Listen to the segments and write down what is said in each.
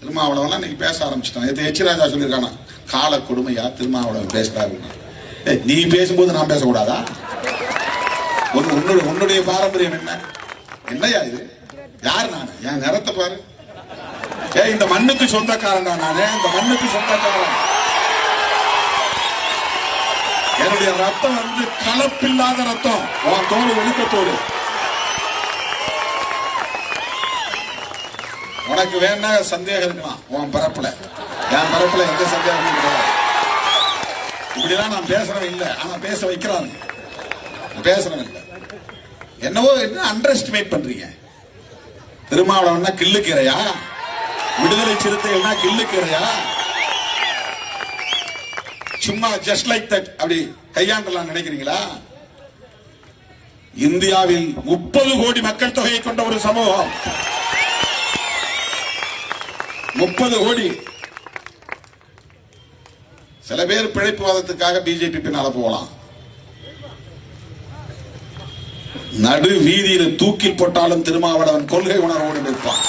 திருமாவளவன் இன்னைக்கு பேச ஆரம்பிச்சிட்டான். இது எச் ராஜா சொல்லியிருக்கானா, கால கொடுமையா திருமாவளவன் பேசுறாரு. நீ பேசும்போது நான் பேசக்கூடாதா? உன்னுடைய பாரம்பரியம் என்ன? என்னையா இது? யாரு நானு? என் நிறத்தை பாரு. இந்த மண்ணுக்கு சொந்தக்காரன் தான் நானே. இந்த மண்ணுக்கு சொந்தக்காரன். என்னுடைய ரத்தம் கலப்பில்லாத ரத்தம். உன் தோடு ஒழுக்கத்தோடு. உனக்கு வேணா சந்தேகம் இருக்கலாம் உன் பரப்புல. என் பரப்புல எந்த சந்தேகமும் கிடையாது. இப்படிதான் நான் பேசுறவன் இல்லை. ஆனா பேச வைக்கிறாங்க. பேசுறவன் இல்லை. என்னவோ என்ன அண்டர் எஸ்டிமேட் பண்றீங்க. திருமாவளவன்னா கிள்ளுக்கிறையா? விடுதலை சிறுத்தைகள்னா கிள்ளுக்கிறையா? சும்மா ஜஸ்ட் லைக் தட் அப்படி கையாண்டலாம் நினைக்கிறீங்களா? இந்தியாவில் 30 கோடி மக்கள் தொகையை கொண்ட ஒரு சமூகம். 30 கோடி. சில பேர் பிழைப்புவாதத்துக்காக பிஜேபி பின்னால போகலாம். நடு வீதியில் தூக்கில் போட்டாலும் திருமாவளவன் கொள்கை உணர்வோடு நிற்பான்.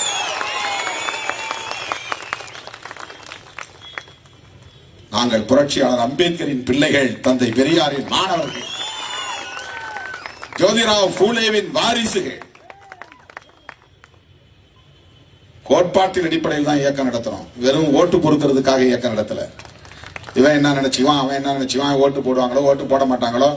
நாங்கள் புரட்சியாளர் அம்பேத்கரின் பிள்ளைகள், தந்தை பெரியாரின் மாணவர்கள், ஜோதிராவ் பூலேவின் வாரிசுகள். கோட்பாட்டின் அடிப்படையில் தான் இயக்கம் நடத்துறோம். வெறும் ஓட்டு பொறுக்கிறதுக்காக இயக்கம் நடத்தல. இவன் என்ன நினைச்சுவான், அவன் என்ன நினைச்சுவான், ஓட்டு போடுவாங்களோ ஓட்டு போட மாட்டாங்களோ